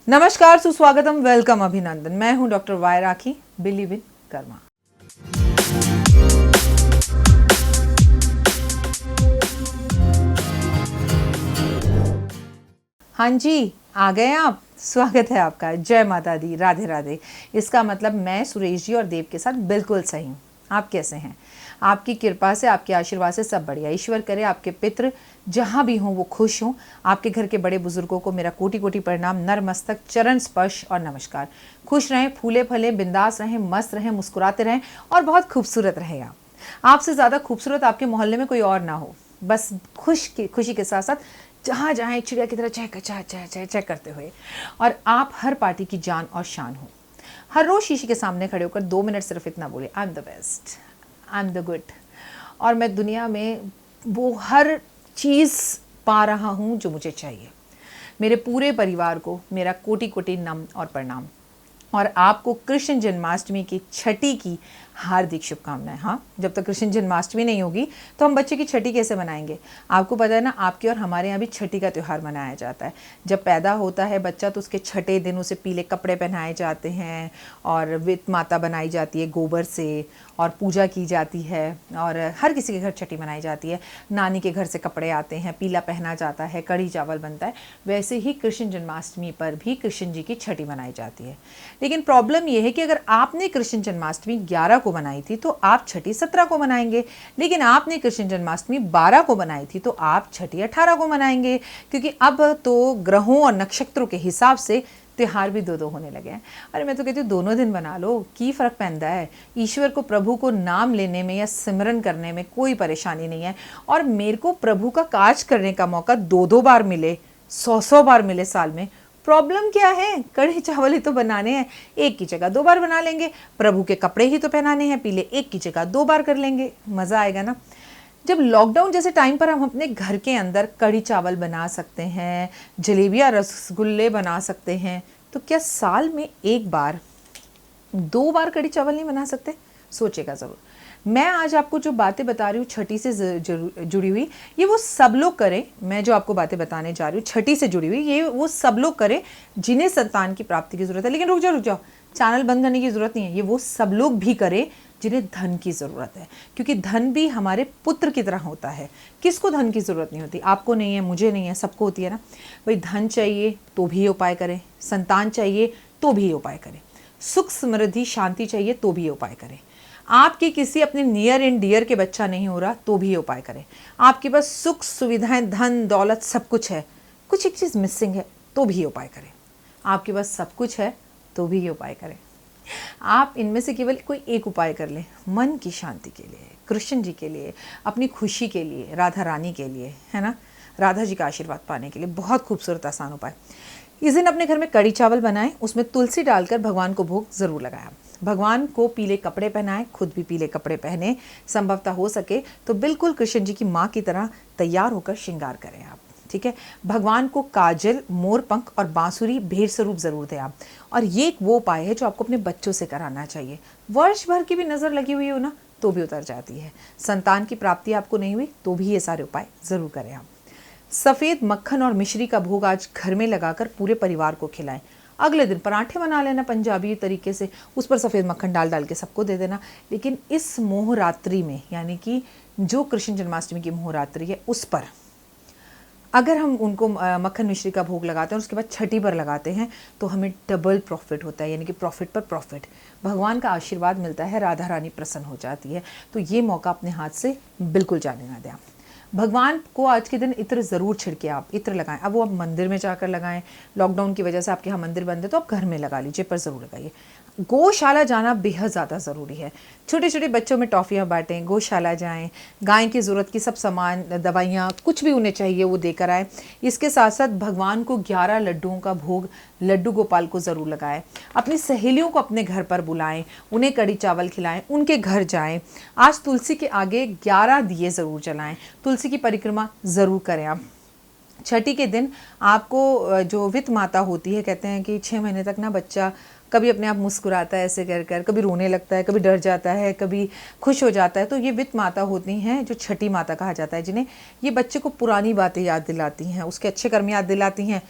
नमस्कार, सुस्वागतम, वेलकम, अभिनंदन। मैं हूं doctor Y Rakhi, believe in karma. हाँ जी, आ गए आप। स्वागत है आपका। जय माता दी, राधे राधे। इसका मतलब मैं सुरेश जी और देव के साथ बिल्कुल सही हूँ। आप कैसे हैं? आपकी कृपा से, आपके आशीर्वाद से सब बढ़िया। ईश्वर करे आपके पितृ जहाँ भी हों वो खुश हों। आपके घर के बड़े बुजुर्गों को मेरा कोटि कोटि प्रणाम, नर मस्तक, चरण स्पर्श और नमस्कार। खुश रहें, फूले फले, बिंदास रहें, मस्त रहें, मुस्कुराते रहें और बहुत खूबसूरत रहें आप। आपसे ज़्यादा खूबसूरत आपके मोहल्ले में कोई और ना हो। बस खुशी के साथ साथ जहाँ जाएँ चिड़िया की तरह चेक चेक करते हुए, और आप हर पार्टी की जान और शान हो। हर रोज़ शीशे के सामने खड़े होकर 2 मिनट सिर्फ इतना बोले, I am the best, I am the good, और मैं दुनिया में वो हर चीज़ पा रहा हूँ जो मुझे चाहिए। मेरे पूरे परिवार को मेरा कोटि कोटि नमन और प्रणाम। और आपको कृष्ण जन्माष्टमी की छठी की हार्दिक शुभकामनाएं। हाँ, जब तक कृष्ण जन्माष्टमी नहीं होगी तो हम बच्चे की छठी कैसे मनाएंगे? आपको पता है ना, आपके और हमारे यहाँ भी छठी का त्यौहार मनाया जाता है। जब पैदा होता है बच्चा तो उसके छठे दिन उसे पीले कपड़े पहनाए जाते हैं और वित माता बनाई जाती है गोबर से, और पूजा की जाती है, और हर किसी के घर छठी मनाई जाती है। नानी के घर से कपड़े आते हैं, पीला पहना जाता है, कढ़ी चावल बनता है। वैसे ही कृष्ण जन्माष्टमी पर भी कृष्ण जी की छठी मनाई जाती है। लेकिन प्रॉब्लम यह है कि अगर आपने कृष्ण जन्माष्टमी 11 को बनाई थी तो आप छठी 17 को मनाएंगे, लेकिन आपने कृष्ण जन्माष्टमी 12 को बनाई थी तो आप छठी 18 को मनाएंगे, क्योंकि अब तो ग्रहों और नक्षत्रों के हिसाब से त्योहार भी दो होने लगे हैं। अरे मैं तो कहती हूँ दोनों दिन बना लो, की फ़र्क पैंदा है। ईश्वर को, प्रभु को नाम लेने में या सिमरन करने में कोई परेशानी नहीं है। और मेरे को प्रभु का काज करने का मौका 2 बार मिले, 100 बार मिले साल में, प्रॉब्लम क्या है? कढ़ी चावल ही तो बनाने हैं, एक की जगह 2 बार बना लेंगे। प्रभु के कपड़े ही तो पहनाने हैं पीले, एक की जगह 2 बार कर लेंगे, मज़ा आएगा ना। जब लॉकडाउन जैसे टाइम पर हम अपने घर के अंदर कढ़ी चावल बना सकते हैं, जलेबियाँ रसगुल्ले बना सकते हैं, तो क्या साल में 1 बार 2 बार कढ़ी चावल नहीं बना सकते? सोचेगा ज़रूर। मैं आज आपको जो बातें बता रही हूँ छठी से जुड़ी हुई, ये वो सब लोग करें। मैं जो आपको बातें बताने जा रही हूँ छठी से जुड़ी हुई, ये वो सब लोग करें जिन्हें संतान की प्राप्ति की ज़रूरत है। लेकिन रुक जाओ, चैनल बंद करने की ज़रूरत नहीं है। ये वो सब लोग भी करें जिन्हें धन की ज़रूरत है, क्योंकि धन भी हमारे पुत्र की तरह होता है। किसको धन की ज़रूरत नहीं होती? आपको नहीं है, मुझे नहीं है, सबको होती है ना। भाई धन चाहिए तो भी ये उपाय करें, संतान चाहिए तो भी ये उपाय करें, सुख समृद्धि शांति चाहिए तो भी ये उपाय करें, आपके किसी अपने नियर एंड डियर के बच्चा नहीं हो रहा तो भी ये उपाय करें, आपके पास सुख सुविधाएं धन दौलत सब कुछ है, कुछ एक चीज़ मिसिंग है तो भी ये उपाय करें, आपके पास सब कुछ है तो भी ये उपाय करें। आप इनमें से केवल कोई एक उपाय कर लें, मन की शांति के लिए, कृष्ण जी के लिए, अपनी खुशी के लिए, राधा रानी के लिए, है ना, राधा जी का आशीर्वाद पाने के लिए। बहुत खूबसूरत आसान उपाय। इस दिन अपने घर में कढ़ी चावल बनाएं, उसमें तुलसी डालकर भगवान को भोग ज़रूर लगाएं। भगवान को पीले कपड़े पहनाएं, खुद भी पीले कपड़े पहने, संभवतः हो सके तो बिल्कुल कृष्ण जी की माँ की तरह तैयार होकर श्रृंगार करें आप, ठीक है। भगवान को काजल, मोर पंख और बांसुरी भेंट स्वरूप ज़रूर दें आप। और ये वो उपाय है जो आपको अपने बच्चों से कराना चाहिए। वर्ष भर की भी नज़र लगी हुई हो ना तो भी उतर जाती है। संतान की प्राप्ति आपको नहीं हुई तो भी ये सारे उपाय ज़रूर करें आप। सफ़ेद मक्खन और मिश्री का भोग आज घर में लगाकर पूरे परिवार को खिलाएं। अगले दिन पराठे बना लेना पंजाबी तरीके से, उस पर सफ़ेद मक्खन डाल के सबको दे देना। लेकिन इस मोहरात्रि में, यानी कि जो कृष्ण जन्माष्टमी की मोहरात्रि है उस पर अगर हम उनको मक्खन मिश्री का भोग लगाते हैं और उसके बाद छठी पर लगाते हैं तो हमें डबल प्रॉफिट होता है, यानी कि प्रॉफिट पर प्रॉफिट, भगवान का आशीर्वाद मिलता है, राधा रानी प्रसन्न हो जाती है। तो ये मौका अपने हाथ से बिल्कुल जाने ना दें। भगवान को आज के दिन इत्र ज़रूर छिड़के, आप इत्र लगाएं। अब वो आप मंदिर में जाकर लगाएं, लॉकडाउन की वजह से आपके यहाँ मंदिर बंद है तो आप घर में लगा लीजिए, पर ज़रूर लगाइए। गौशाला जाना बेहद ज़्यादा ज़रूरी है। छोटे छोटे बच्चों में टॉफ़ियाँ बांटें, गौशाला जाएं, गाय की ज़रूरत की सब सामान, दवाइयाँ, कुछ भी उन्हें चाहिए वो देकर आएँ। इसके साथ साथ भगवान को 11 लड्डुओं का भोग लड्डू गोपाल को ज़रूर लगाएं। अपनी सहेलियों को अपने घर पर बुलाएं, उन्हें कढ़ी चावल खिलाएं, उनके घर जाएं। आज तुलसी के आगे 11 दिए ज़रूर जलाएं, तुलसी की परिक्रमा ज़रूर करें आप। छठी के दिन आपको जो वित्त माता होती है, कहते हैं कि 6 महीने तक ना बच्चा कभी अपने आप मुस्कुराता है ऐसे कर कर, कभी रोने लगता है, कभी डर जाता है, कभी खुश हो जाता है। तो ये वित्त माता होती हैं जो छठी माता कहा जाता है, जिन्हें ये बच्चे को पुरानी बातें याद दिलाती हैं, उसके अच्छे कर्म याद दिलाती हैं।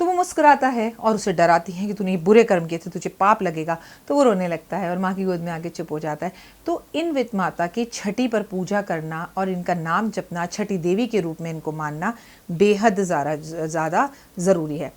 तो वो मुस्कुराता है और उसे डराती हैं कि तूने बुरे कर्म किए थे, तुझे पाप लगेगा। तो वो रोने लगता है और माँ की गोद में आके चुप हो जाता है। तो इन वित माता की छठी पर पूजा करना और इनका नाम जपना, छठी देवी के रूप में इनको मानना बेहद ज़्यादा ज़रूरी है।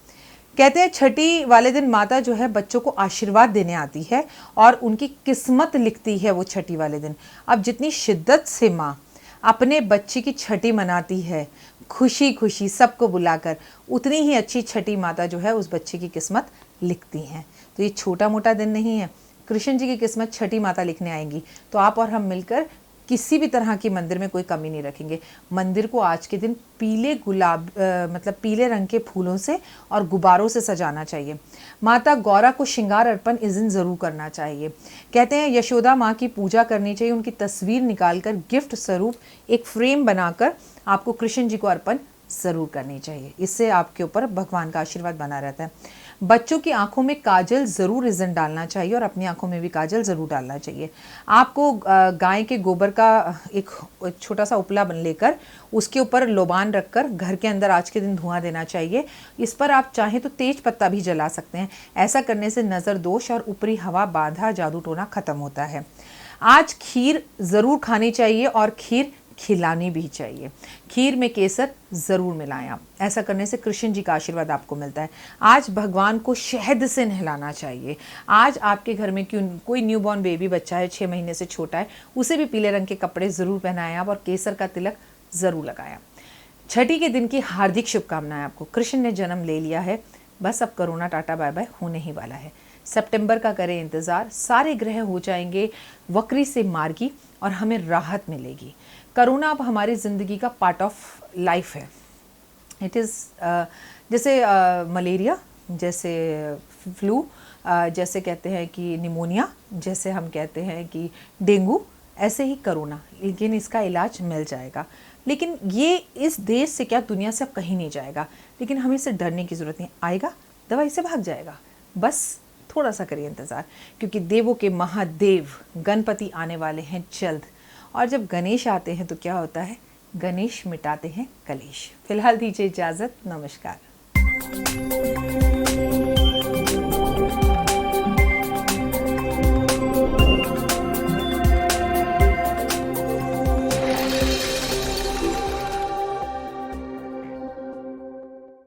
कहते हैं छठी वाले दिन माता जो है बच्चों को आशीर्वाद देने आती है और उनकी किस्मत लिखती है वो छठी वाले दिन। अब जितनी शिद्दत से माँ अपने बच्चे की छठी मनाती है, खुशी खुशी सबको बुलाकर, उतनी ही अच्छी छठी माता जो है उस बच्चे की किस्मत लिखती हैं। तो ये छोटा मोटा दिन नहीं है, कृष्ण जी की किस्मत छठी माता लिखने आएंगी। तो आप और हम मिलकर किसी भी तरह की मंदिर में कोई कमी नहीं रखेंगे। मंदिर को आज के दिन पीले गुलाब मतलब पीले रंग के फूलों से और गुब्बारों से सजाना चाहिए। माता गौरा को श्रृंगार अर्पण इस दिन ज़रूर करना चाहिए। कहते हैं यशोदा माँ की पूजा करनी चाहिए, उनकी तस्वीर निकालकर गिफ्ट स्वरूप एक फ्रेम बनाकर आपको कृष्ण जी को अर्पण ज़रूर करनी चाहिए। इससे आपके ऊपर भगवान का आशीर्वाद बना रहता है। बच्चों की आंखों में काजल ज़रूर इस दिन डालना चाहिए और अपनी आंखों में भी काजल ज़रूर डालना चाहिए। आपको गाय के गोबर का एक छोटा सा उपला लेकर उसके ऊपर लोबान रखकर घर के अंदर आज के दिन धुआं देना चाहिए। इस पर आप चाहें तो तेज पत्ता भी जला सकते हैं। ऐसा करने से नज़र दोष और ऊपरी हवा बाधा जादू टोना खत्म होता है। आज खीर ज़रूर खानी चाहिए और खीर खिलानी भी चाहिए। खीर में केसर ज़रूर मिलाएं आप। ऐसा करने से कृष्ण जी का आशीर्वाद आपको मिलता है। आज भगवान को शहद से नहलाना चाहिए। आज आपके घर में क्यों कोई न्यूबॉर्न बेबी बच्चा है, 6 महीने से छोटा है, उसे भी पीले रंग के कपड़े ज़रूर पहनाएं आप और केसर का तिलक ज़रूर लगाएं। छठी के दिन की हार्दिक शुभकामनाएं आपको। कृष्ण ने जन्म ले लिया है, बस अब कोरोना टाटा बाय बाय होने ही वाला है। सितंबर का करें इंतज़ार, सारे ग्रह हो जाएंगे वक्री से मार्गी और हमें राहत मिलेगी। कोरोना अब हमारी ज़िंदगी का पार्ट ऑफ लाइफ है। इट इज़ जैसे मलेरिया, जैसे फ्लू, जैसे कहते हैं कि निमोनिया, जैसे हम कहते हैं कि डेंगू, ऐसे ही कोरोना। लेकिन इसका इलाज मिल जाएगा। लेकिन ये इस देश से क्या दुनिया से अब कहीं नहीं जाएगा। लेकिन हमें इससे डरने की ज़रूरत नहीं, आएगा दवाई से भाग जाएगा। बस थोड़ा सा करिए इंतज़ार, क्योंकि देवों के महादेव गणपति आने वाले हैं जल्द। और जब गणेश आते हैं तो क्या होता है, गणेश मिटाते हैं कलेश। फिलहाल दीजिए इजाज़त, नमस्कार।